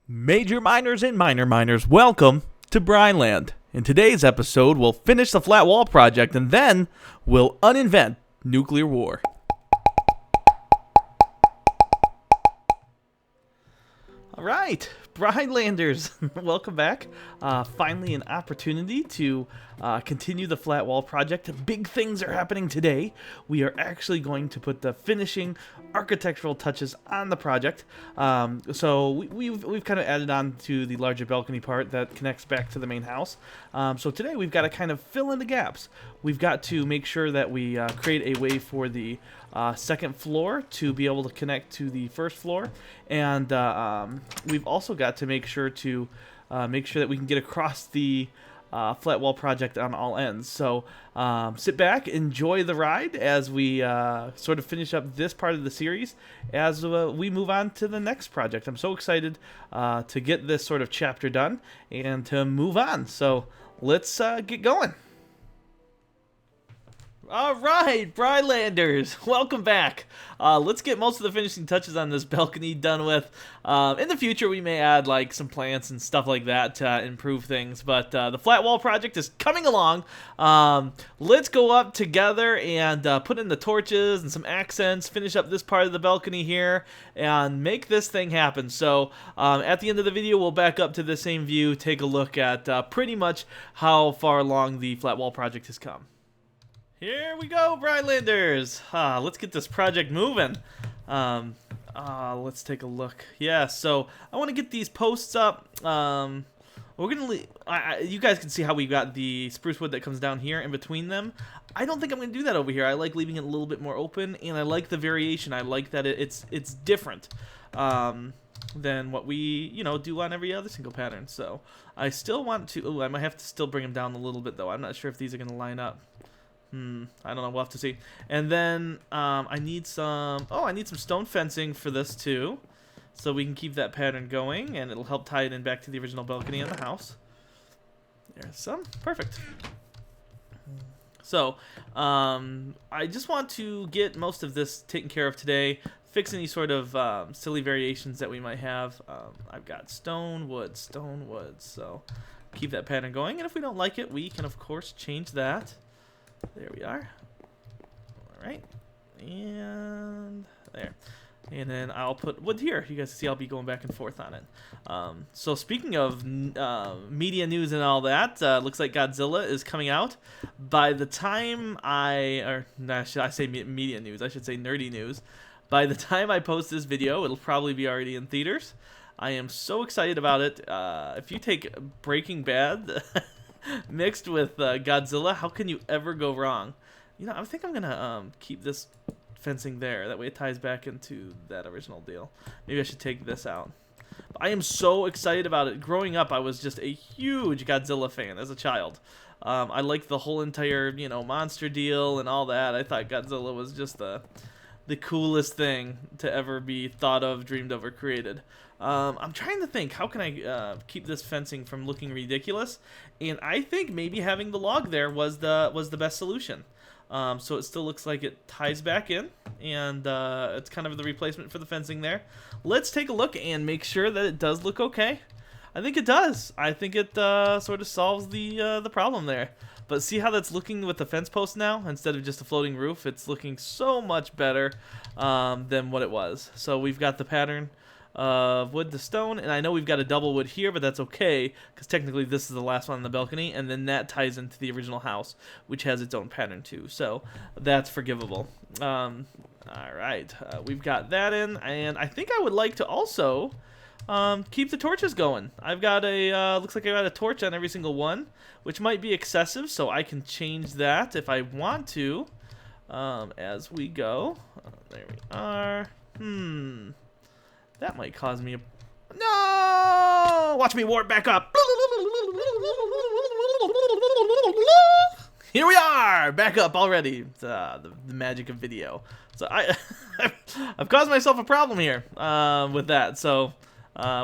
Major miners and minor miners, welcome to Brineland. In today's episode, we'll finish the flat wall project and then we'll uninvent nuclear war. All right, Brinelanders, welcome back. Finally an opportunity to continue the flat wall project. Big things are happening today. We are actually going to put the finishing architectural touches on the project. So we've kind of added on to the larger balcony part that connects back to the main house. So today we've got to kind of fill in the gaps. We've got to make sure that we create a way for the second floor to be able to connect to the first floor, and we've also got to make sure that we can get across the flat wall project on all ends. So sit back, enjoy the ride as we sort of finish up this part of the series as we move on to the next project. I'm so excited to get this sort of chapter done and to move on. So let's get going. All right, Brinelanders, welcome back. Let's get most of the finishing touches on this balcony done with. In the future, we may add like some plants and stuff like that to improve things, but the flat wall project is coming along. Let's go up together and put in the torches and some accents, finish up this part of the balcony here, and make this thing happen. So at the end of the video, we'll back up to the same view, take a look at pretty much how far along the flat wall project has come. Here we go, Brinelanders. Let's get this project moving. Let's take a look. Yeah, so I want to get these posts up. We're gonna you guys can see how we got the spruce wood that comes down here in between them. I don't think I'm gonna do that over here. I like leaving it a little bit more open, and I like the variation. I like that it's different than what we do on every other single pattern. So I still want to. Oh, I might have to still bring them down a little bit though. I'm not sure if these are gonna line up. I don't know. We'll have to see. And then I need some stone fencing for this too, so we can keep that pattern going, and it'll help tie it in back to the original balcony in the house. There's some. Perfect. So I just want to get most of this taken care of today. Fix any sort of silly variations that we might have. I've got stone, wood, so keep that pattern going. And if we don't like it, we can of course change that. There we are. All right, and there. And then I'll put wood here. You guys can see I'll be going back and forth on it. So speaking of media news and all that, looks like Godzilla is coming out. By the time should I say media news? I should say nerdy news. By the time I post this video, it'll probably be already in theaters. I am so excited about it. If you take Breaking Bad mixed with Godzilla, how can you ever go wrong? I think I'm gonna keep this fencing there. That way it ties back into that original deal. Maybe I should take this out. But I am so excited about it. Growing up, I was just a huge Godzilla fan as a child. I liked the whole entire monster deal and all that. I thought Godzilla was just the coolest thing to ever be thought of, dreamed of, or created. I'm trying to think, how can I keep this fencing from looking ridiculous? And I think maybe having the log there was the best solution. So it still looks like it ties back in, and it's kind of the replacement for the fencing there. Let's take a look and make sure that it does look okay. I think it does. I think it sort of solves the problem there. But see how that's looking with the fence post now? Instead of just a floating roof, it's looking so much better than what it was. So we've got the pattern of wood to stone, and I know we've got a double wood here, but that's okay, because technically this is the last one on the balcony, and then that ties into the original house, which has its own pattern too, so that's forgivable. Alright, we've got that in, and I think I would like to also keep the torches going. I've got looks like I got a torch on every single one, which might be excessive, so I can change that if I want to as we go. There we are. That might cause me a... No! Watch me warp back up. Here we are! Back up already. It's, the magic of video. So I've caused myself a problem here with that. So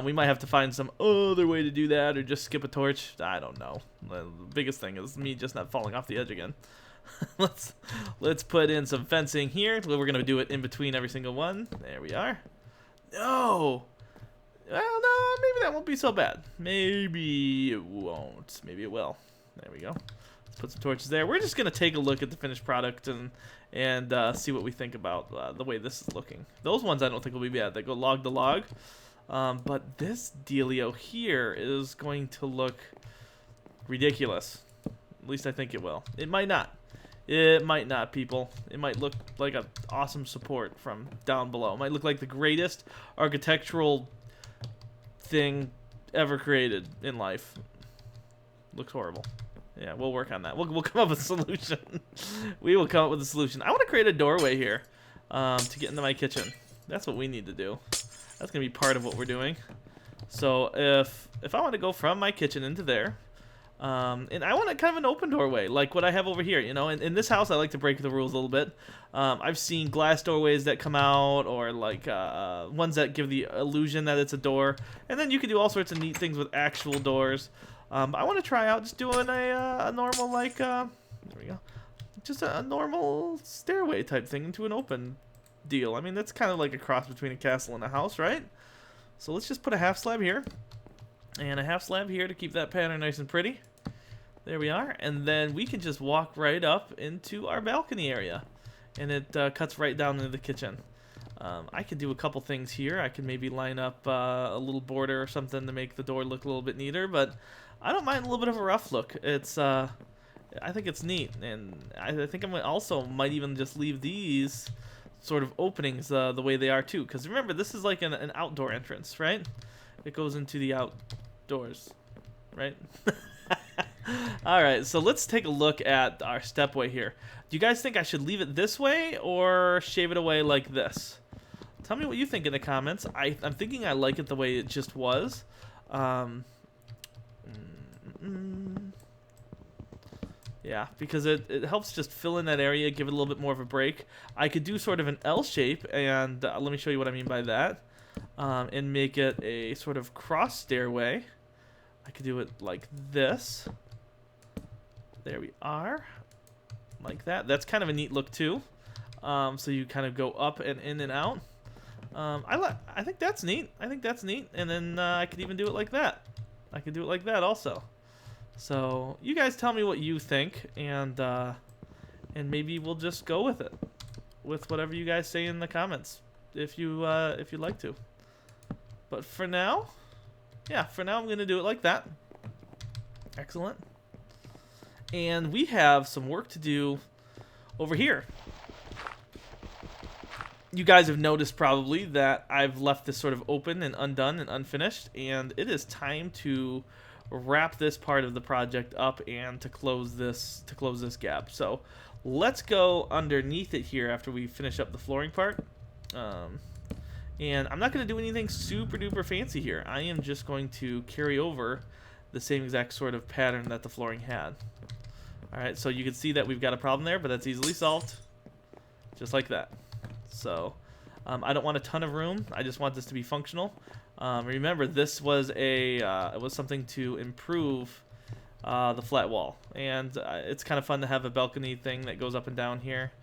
we might have to find some other way to do that, or just skip a torch. I don't know. The biggest thing is me just not falling off the edge again. Let's put in some fencing here. We're going to do it in between every single one. There we are. No! Well, no, maybe maybe that won't be so bad. Maybe it won't. Maybe it will. There we go. Let's put some torches there. We're just gonna take a look at the finished product and see what we think about the way this is looking. Those ones I don't think will be bad. They go log to log. But this dealio here is going to look ridiculous. At least I think it will. It might not. It might not, people. It might look like an awesome support from down below. It might look like the greatest architectural thing ever created in life. Looks horrible. Yeah, we'll work on that. We'll come up with a solution. We will come up with a solution. I want to create a doorway here to get into my kitchen. That's what we need to do. That's going to be part of what we're doing. So if I want to go from my kitchen into there, and I want kind of an open doorway, like what I have over here, you know. In this house, I like to break the rules a little bit. I've seen glass doorways that come out, or like ones that give the illusion that it's a door. And then you can do all sorts of neat things with actual doors. I want to try out just doing a normal, like, there we go. Just a normal stairway type thing into an open deal. I mean, that's kind of like a cross between a castle and a house, right? So let's just put a half slab here. And a half slab here to keep that pattern nice and pretty. There we are. And then we can just walk right up into our balcony area. And it cuts right down into the kitchen. I could do a couple things here. I could maybe line up a little border or something to make the door look a little bit neater. But I don't mind a little bit of a rough look. It's I think it's neat. And I think I also might even just leave these sort of openings the way they are too. Because remember, this is like an outdoor entrance, right? It goes into the outdoors, right? Alright, so let's take a look at our stepway here. Do you guys think I should leave it this way or shave it away like this? Tell me what you think in the comments. I'm thinking I like it the way it just was. Yeah, because it helps just fill in that area, give it a little bit more of a break. I could do sort of an L shape, and let me show you what I mean by that. And make it a sort of cross stairway. I could do it like this. There we are. Like that. That's kind of a neat look too. So you kind of go up and in and out. I think that's neat. I think that's neat. And then I could even do it like that. I could do it like that also. So you guys tell me what you think, and maybe we'll just go with it, with whatever you guys say in the comments, if you'd like to. But for now, yeah, for now I'm gonna do it like that. Excellent. And we have some work to do over here. You guys have noticed probably that I've left this sort of open and undone and unfinished, and it is time to wrap this part of the project up and to close this gap. So let's go underneath it here after we finish up the flooring part. And I'm not going to do anything super duper fancy here. I am just going to carry over the same exact sort of pattern that the flooring had. Alright, so you can see that we've got a problem there, but that's easily solved. Just like that. So, I don't want a ton of room. I just want this to be functional. Remember, this was it was something to improve the flat wall. And it's kind of fun to have a balcony thing that goes up and down here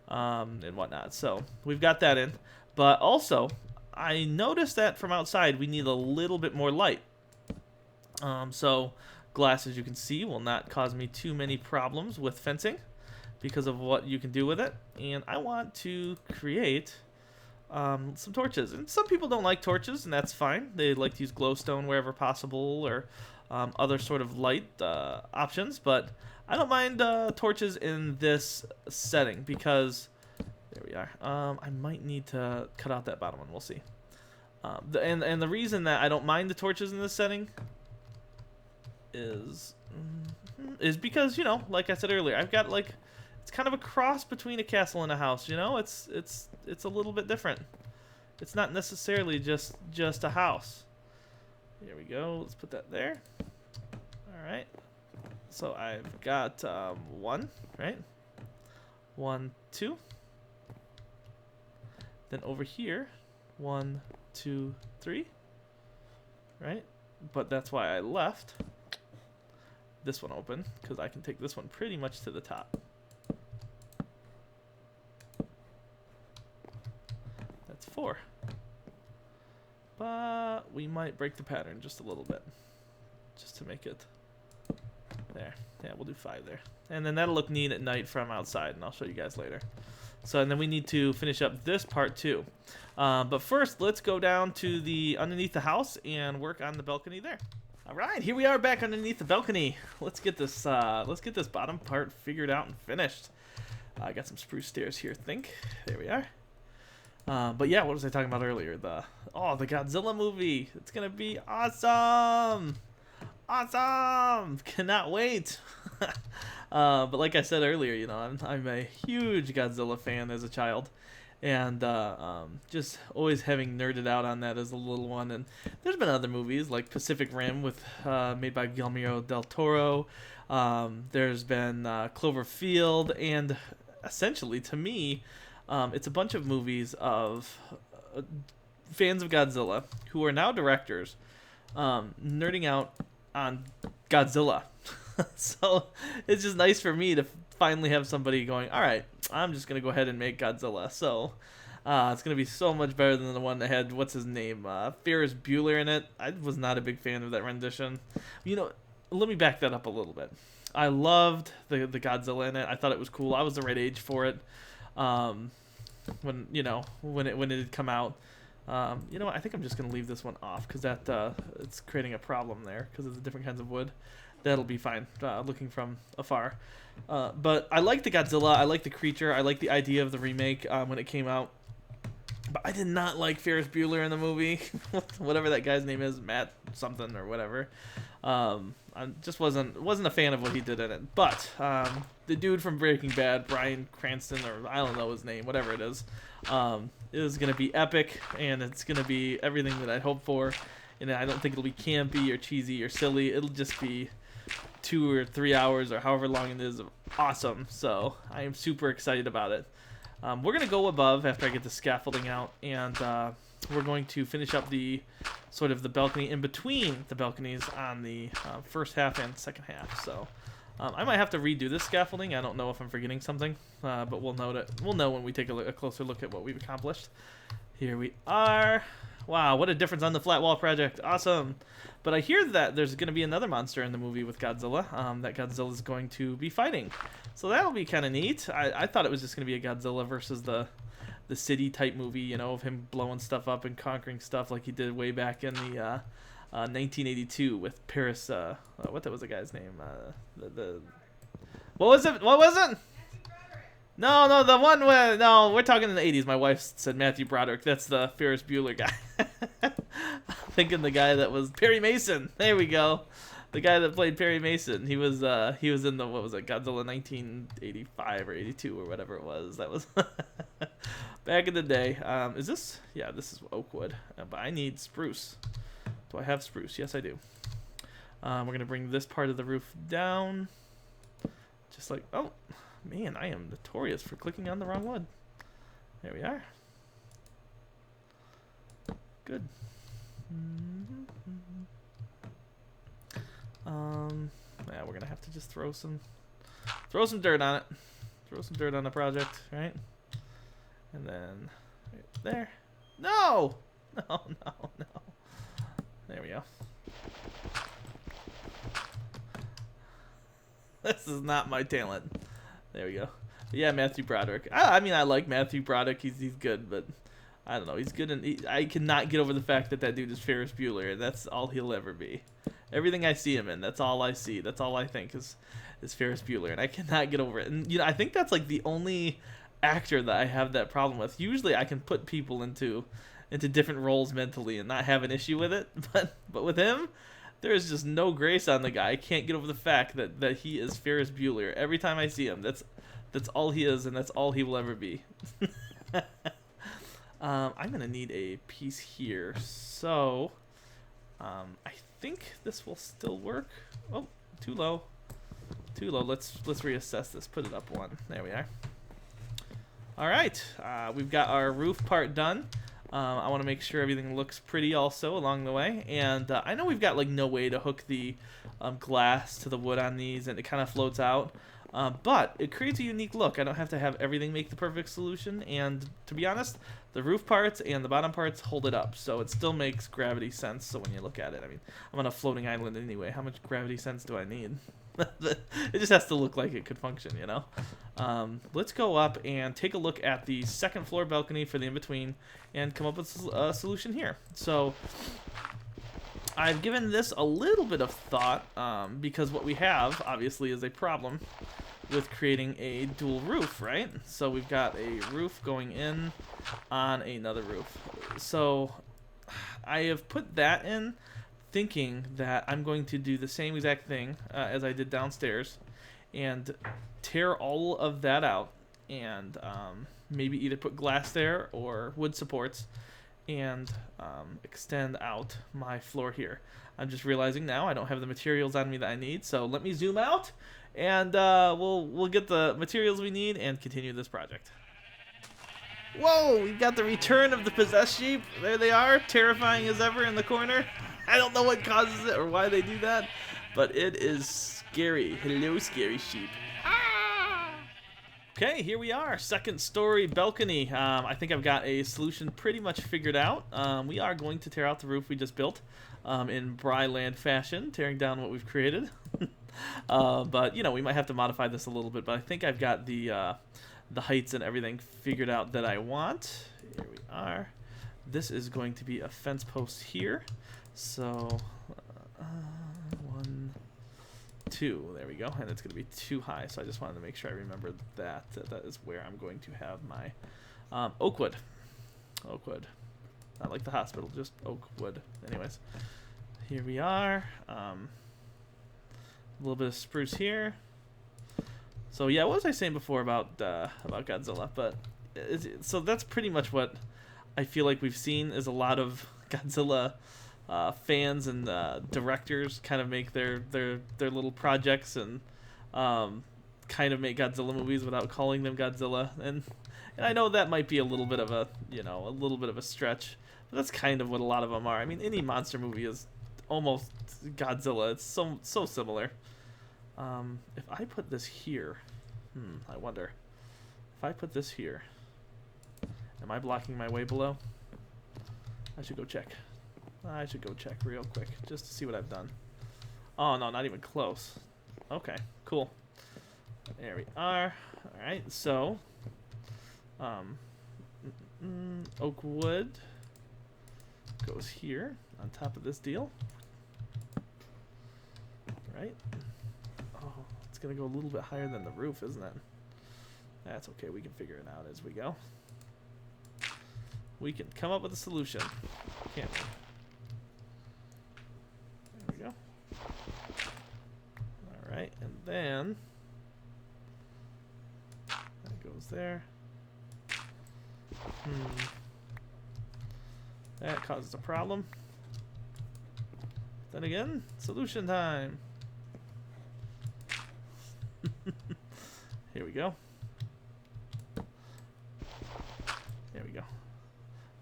and whatnot. So, we've got that in. But also, I noticed that from outside we need a little bit more light. So glass, as you can see, will not cause me too many problems with fencing because of what you can do with it. And I want to create some torches. And some people don't like torches, and that's fine. They like to use glowstone wherever possible, or other sort of light options. But I don't mind torches in this setting because... There we are. I might need to cut out that bottom one. We'll see. And the reason that I don't mind the torches in this setting is because, you know, like I said earlier, I've got like, it's kind of a cross between a castle and a house. You know, it's a little bit different. It's not necessarily just a house. Here we go. Let's put that there. All right. So I've got 1, right? 1, 2. Then over here, 1, 2, 3, right? But that's why I left this one open, because I can take this one pretty much to the top. That's 4. but we might break the pattern just a little bit, just to make it there. Yeah, we'll do 5 there, and then that'll look neat at night from outside, and I'll show you guys later. So, and then we need to finish up this part too. But first, let's go down to the underneath the house and work on the balcony there. All right, here we are back underneath the balcony. Let's get this bottom part figured out and finished. I got some spruce stairs here, I think. There we are. But yeah, what was I talking about earlier? The Godzilla movie. It's gonna be awesome. Awesome! Cannot wait. But like I said earlier, you know, I'm a huge Godzilla fan as a child, and just always having nerded out on that as a little one. And there's been other movies like Pacific Rim with made by Guillermo del Toro. There's been Cloverfield, and essentially to me, it's a bunch of movies of fans of Godzilla who are now directors, nerding out on Godzilla. So it's just nice for me to finally have somebody going, all right, I'm just going to go ahead and make Godzilla. So it's going to be so much better than the one that had, what's his name, Ferris Bueller in it. I was not a big fan of that rendition. You know, let me back that up a little bit. I loved the Godzilla in it. I thought it was cool. I was the right age for it. When it had come out. You know what? I think I'm just going to leave this one off because it's creating a problem there because of the different kinds of wood. That'll be fine looking from afar. But I like the Godzilla. I like the creature. I like the idea of the remake when it came out. But I did not like Ferris Bueller in the movie. Whatever that guy's name is, Matt something or whatever. I just wasn't a fan of what he did in it. But the dude from Breaking Bad, Bryan Cranston, or I don't know his name, whatever it is going to be epic, and it's going to be everything that I hope for. And I don't think it'll be campy or cheesy or silly. It'll just be 2 or 3 hours or however long it is awesome. So I am super excited about it. We're going to go above after I get the scaffolding out, and we're going to finish up the sort of the balcony in between the balconies on the first half and second half. So I might have to redo this scaffolding. I don't know if I'm forgetting something, but we'll know when we take a closer look at what we've accomplished. Here we are. Wow, what a difference on the flat wall project. Awesome. But I hear that there's going to be another monster in the movie with Godzilla that Godzilla is going to be fighting. So that'll be kind of neat. I thought it was just going to be a Godzilla versus the city type movie, you know, of him blowing stuff up and conquering stuff like he did way back in the 1982 with Paris. What was the guy's name? What was it? No, the one where we're talking in the 80s. My wife said Matthew Broderick. That's the Ferris Bueller guy. I'm thinking the guy that was Perry Mason. There we go. The guy that played Perry Mason. He was in the, what was it, Godzilla 1985 or 82 or whatever it was. That was back in the day. Is this? Yeah, this is oak wood. But I need spruce. Do I have spruce? Yes, I do. We're gonna bring this part of the roof down. Just like, oh man, I am notorious for clicking on the wrong wood. There we are. Good. Yeah, we're gonna have to just throw some dirt on it. Throw some dirt on the project, right? And then right there. No! No. There we go. This is not my talent. There we go. But yeah, Matthew Broderick. I mean, I like Matthew Broderick. He's good, but I don't know. He's good, and I cannot get over the fact that dude is Ferris Bueller, and that's all he'll ever be. Everything I see him in, that's all I see. That's all I think is Ferris Bueller, and I cannot get over it. And you know, I think that's like the only actor that I have that problem with. Usually, I can put people into different roles mentally and not have an issue with it, but with him, there is just no grace on the guy. I can't get over the fact that he is Ferris Bueller. Every time I see him, that's all he is, and that's all he will ever be. I'm gonna need a piece here, so I think this will still work. Oh, too low. Let's reassess this. Put it up one. There we are. All right, we've got our roof part done. I want to make sure everything looks pretty also along the way, and I know we've got like no way to hook the glass to the wood on these, and it kind of floats out. But it creates a unique look. I don't have to have everything make the perfect solution, and to be honest, the roof parts and the bottom parts hold it up, so it still makes gravity sense. So when you look at it, I mean, I'm on a floating island anyway. How much gravity sense do I need? It just has to look like it could function, you know? Let's go up and take a look at the second floor balcony for the in-between and come up with a solution here. So I've given this a little bit of thought because what we have, obviously, is a problem with creating a dual roof, right? So we've got a roof going in on another roof. So I have put that in thinking that I'm going to do the same exact thing as I did downstairs and tear all of that out and maybe either put glass there or wood supports and extend out my floor here. I'm just realizing now I don't have the materials on me that I need, so let me zoom out and we'll get the materials we need and continue this project. Whoa, we got the return of the possessed sheep. There they are, terrifying as ever in the corner. I don't know what causes it or why they do that, but it is scary. Hello, scary sheep. Okay, here we are, second story balcony. I think I've got a solution pretty much figured out. We are going to tear out the roof we just built in Bryland fashion, tearing down what we've created. But, you know, we might have to modify this a little bit, but I think I've got the heights and everything figured out that I want. Here we are. This is going to be a fence post here. So, 1, 2, there we go, and it's going to be too high, so I just wanted to make sure I remember that is where I'm going to have my oak wood, not like the hospital, just oak wood. Anyways, here we are, a little bit of spruce here. So yeah, what was I saying before about Godzilla? But so that's pretty much what I feel like we've seen is a lot of Godzilla fans and directors kind of make their little projects and kind of make Godzilla movies without calling them Godzilla, and I know that might be a little bit of a stretch, but that's kind of what a lot of them are. I mean, any monster movie is almost Godzilla. It's so similar. If I put this here, I wonder if I put this here, am I blocking my way below? I should go check. Real quick just to see what I've done. Oh no, not even close. Okay, cool. There we are. All right, so oak wood goes here on top of this deal. Right. Oh, it's gonna go a little bit higher than the roof, isn't it? That's okay. We can figure it out as we go. We can come up with a solution, can't we? There we go. Alright, and then that goes there. That causes a problem. Then again, solution time. Here we go. There we go.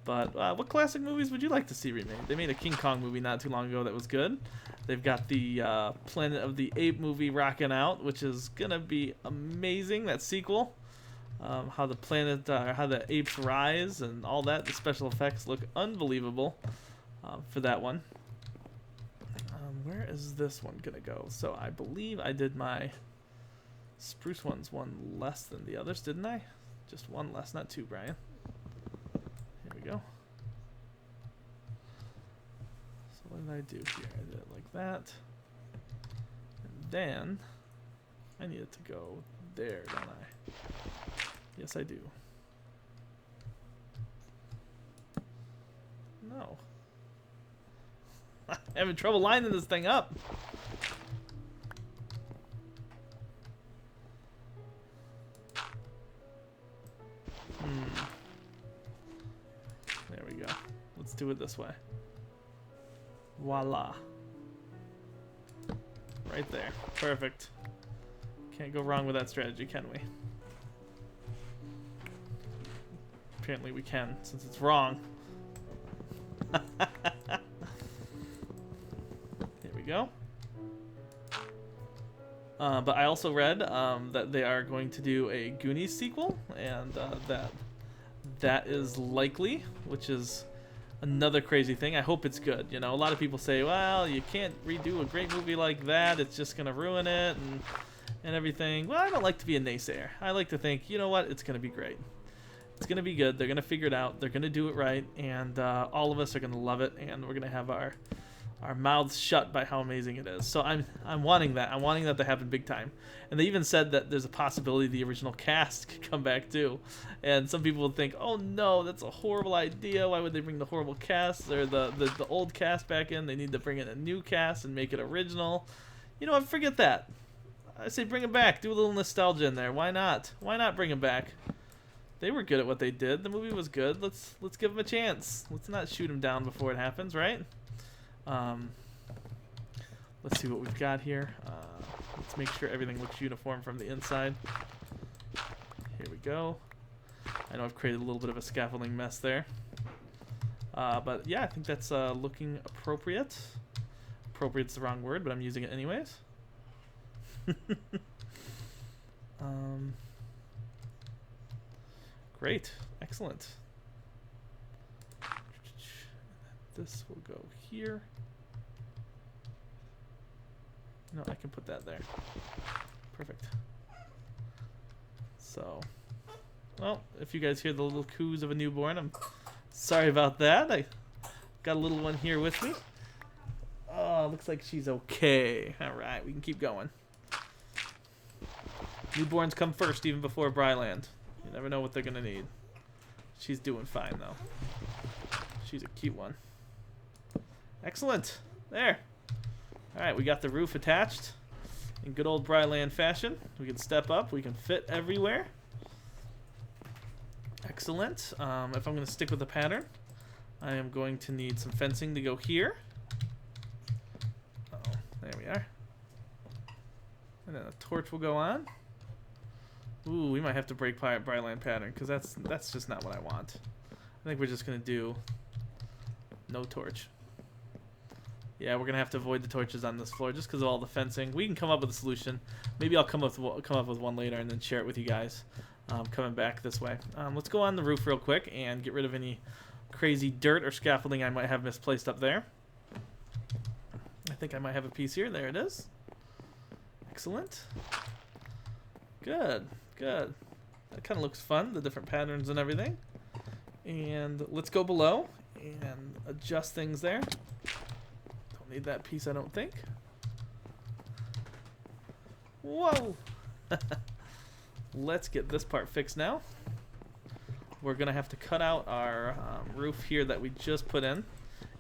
But what classic movies would you like to see remade? They made a King Kong movie not too long ago that was good. They've got the Planet of the Apes movie rocking out, which is gonna be amazing. That sequel, how the apes rise and all that. The special effects look unbelievable for that one. Where is this one gonna go? So I believe I did my spruce ones one less than the others, didn't I? Just one less, not two, Brian. Here we go. So what did I do here? I did it like that. And then I need it to go there, don't I? Yes, I do. No. I'm having trouble lining this thing up. There we go. Let's do it this way. Voila. Right there. Perfect. Can't go wrong with that strategy, can we? Apparently we can, since it's wrong. Here we go. But I also read that they are going to do a Goonies sequel, and that is likely, which is another crazy thing. I hope it's good. You know, a lot of people say, well, you can't redo a great movie like that. It's just going to ruin it and everything. Well, I don't like to be a naysayer. I like to think, you know what, it's going to be great. It's going to be good. They're going to figure it out. They're going to do it right, and all of us are going to love it, and we're going to have our mouths shut by how amazing it is. So I'm wanting that. I'm wanting that to happen big time. And they even said that there's a possibility the original cast could come back too. And some people would think, oh no, that's a horrible idea. Why would they bring the horrible cast or the old cast back in? They need to bring in a new cast and make it original. You know what? Forget that. I say bring it back. Do a little nostalgia in there. Why not? Why not bring them back? They were good at what they did. The movie was good. Let's give them a chance. Let's not shoot them down before it happens, right? Let's see what we've got here. Let's make sure everything looks uniform from the inside. Here we go. I know I've created a little bit of a scaffolding mess there. But yeah, I think that's looking appropriate. Appropriate's the wrong word, but I'm using it anyways. Great. Excellent. This will go here. No, I can put that there. Perfect. So, well, if you guys hear the little coos of a newborn, I'm sorry about that. I got a little one here with me. Oh, looks like she's okay. All right, we can keep going. Newborns come first, even before Bryland. You never know what they're gonna need. She's doing fine though. She's a cute one. Excellent. There. Alright, we got the roof attached in good old Bryland fashion. We can step up. We can fit everywhere. Excellent. If I'm going to stick with the pattern, I am going to need some fencing to go here. Oh, there we are. And then a torch will go on. Ooh, we might have to break Bryland pattern because that's just not what I want. I think we're just going to do no torch. Yeah, we're gonna have to avoid the torches on this floor just because of all the fencing. We can come up with a solution. Maybe I'll come up with one later and then share it with you guys. Coming back this way. Let's go on the roof real quick and get rid of any crazy dirt or scaffolding I might have misplaced up there. I think I might have a piece here. There it is. Excellent. Good. Good. That kind of looks fun. The different patterns and everything. And let's go below and adjust things there. Need that piece, I don't think. Whoa! Let's get this part fixed now. We're gonna have to cut out our roof here that we just put in.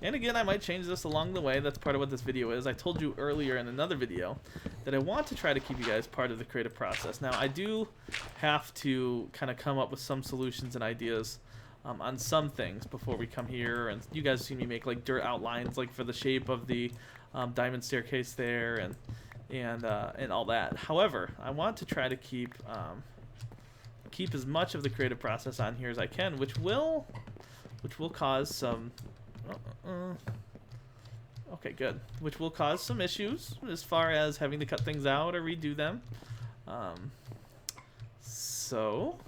And again, I might change this along the way. That's part of what this video is. I told you earlier in another video that I want to try to keep you guys part of the creative process. Now, I do have to kind of come up with some solutions and ideas on some things before we come here, and you guys see me make like dirt outlines like for the shape of the diamond staircase there and all that. However, I want to try to keep as much of the creative process on here as I can, which will cause some okay, good, which will cause some issues as far as having to cut things out or redo them. So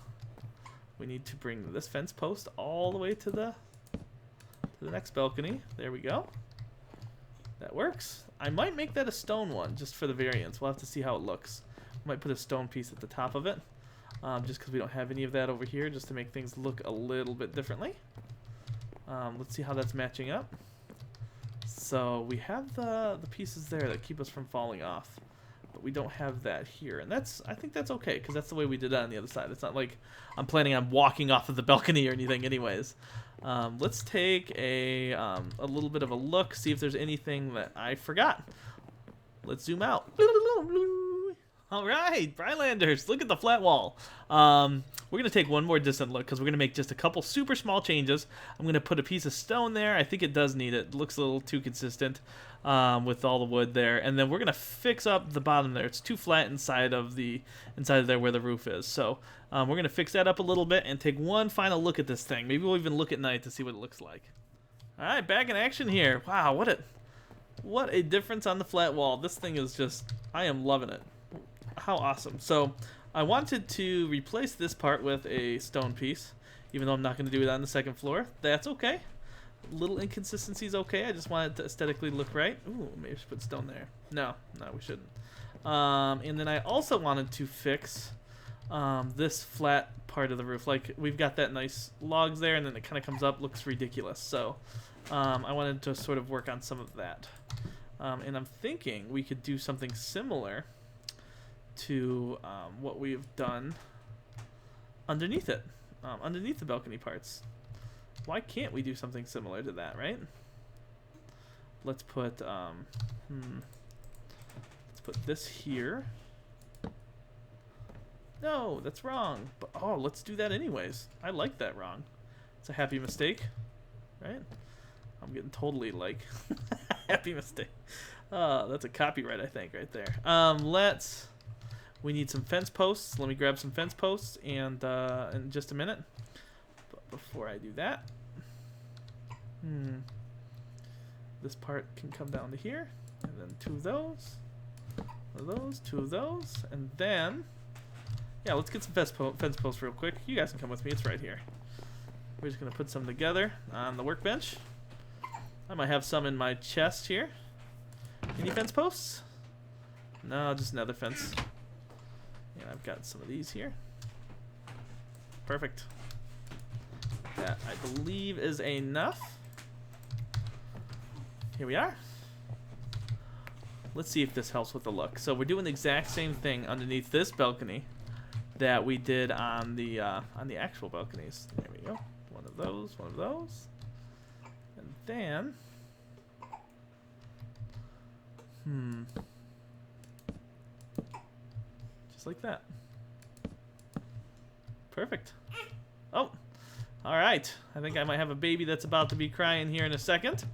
we need to bring this fence post all the way to the next balcony. There we go. That works. I might make that a stone one just for the variance. We'll have to see how it looks. Might put a stone piece at the top of it, just because we don't have any of that over here, just to make things look a little bit differently. Let's see how that's matching up. So we have the pieces there that keep us from falling off. But we don't have that here, and I think that's okay because that's the way we did it on the other side. It's not like I'm planning on walking off of the balcony or anything anyways. Let's take a little bit of a look, see if there's anything that I forgot. Let's zoom out. All right, Brylanders, look at the flat wall. We're going to take one more distant look because we're going to make just a couple super small changes. I'm going to put a piece of stone there. I think it does need it. It looks a little too consistent with all the wood there. And then we're going to fix up the bottom there. It's too flat inside of there where the roof is. So we're going to fix that up a little bit and take one final look at this thing. Maybe we'll even look at night to see what it looks like. All right, back in action here. Wow, what a difference on the flat wall. This thing is just, I am loving it. How awesome. So I wanted to replace this part with a stone piece, even though I'm not going to do it on the second floor. That's okay. Little inconsistency is okay. I just want it to aesthetically look right. Ooh, maybe I should put stone there. No, we shouldn't. And then I also wanted to fix this flat part of the roof. Like, we've got that nice logs there, and then it kind of comes up, looks ridiculous. So I wanted to sort of work on some of that. And I'm thinking we could do something similar to what we've done underneath it, underneath the balcony parts. Why can't we do something similar to that, right? Let's put let's put this here. No, that's wrong. But oh, let's do that anyways. I like that wrong. It's a happy mistake, right? I'm getting totally like happy mistake. That's a copyright, I think, right there. We need some fence posts. Let me grab some fence posts and in just a minute. But before I do that, this part can come down to here, and then two of those, two of those, and then yeah, let's get some fence posts real quick. You guys can come with me. It's right here. We're just gonna put some together on the workbench. I might have some in my chest here. Any fence posts? No, just another fence. And I've got some of these here. Perfect. That, I believe, is enough. Here we are. Let's see if this helps with the look. So we're doing the exact same thing underneath this balcony that we did on the actual balconies. There we go. One of those. And then just like that. Perfect. Oh, all right. I think I might have a baby that's about to be crying here in a second.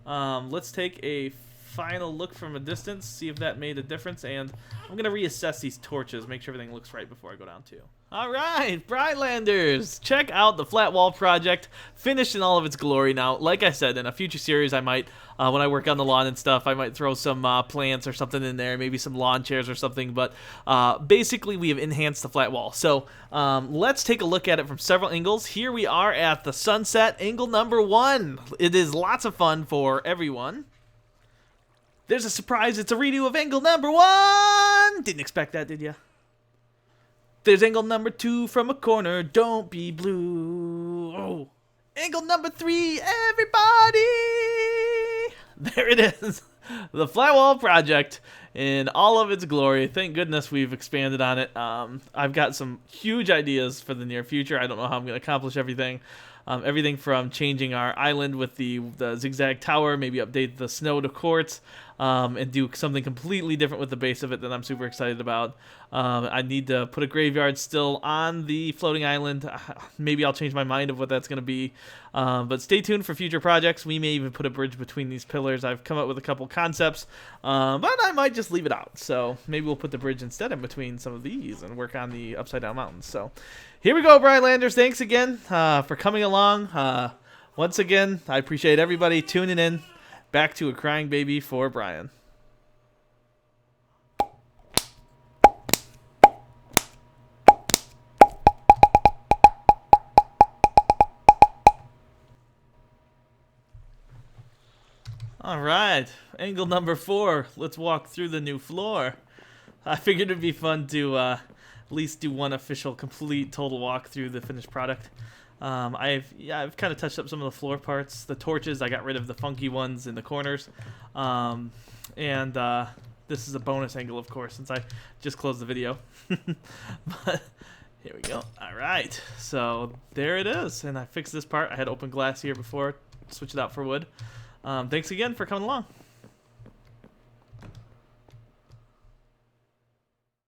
Let's take a final look from a distance, see if that made a difference, and I'm gonna reassess these torches, make sure everything looks right before I go down too. All right, Brightlanders, check out the flat wall project, finished in all of its glory. Now, like I said, in a future series, I might, when I work on the lawn and stuff, I might throw some plants or something in there, maybe some lawn chairs or something, but basically we have enhanced the flat wall. So let's take a look at it from several angles. Here we are at the sunset, angle number 1. It is lots of fun for everyone. There's a surprise, it's a redo of angle number 1! Didn't expect that, did ya? There's angle number 2 from a corner, don't be blue. Oh. Angle number 3, everybody! There it is. The flat wall project in all of its glory. Thank goodness we've expanded on it. I've got some huge ideas for the near future. I don't know how I'm going to accomplish everything. Everything from changing our island with the zigzag tower, maybe update the snow to quartz, and do something completely different with the base of it that I'm super excited about. I need to put a graveyard still on the floating island. Maybe I'll change my mind of what that's going to be. But stay tuned for future projects. We may even put a bridge between these pillars. I've come up with a couple concepts, but I might just leave it out. So maybe we'll put the bridge instead in between some of these and work on the upside down mountains. So here we go, Brightlanders. Thanks again for coming along. Once again, I appreciate everybody tuning in. Back to a crying baby for Brian. All right, angle number 4. Let's walk through the new floor. I figured it'd be fun to at least do one official, complete, total walk through the finished product. I've kind of touched up some of the floor parts. The torches, I got rid of the funky ones in the corners. And this is a bonus angle, of course, since I just closed the video. But here we go. All right, so there it is. And I fixed this part. I had open glass here before. Switch it out for wood. Thanks again for coming along.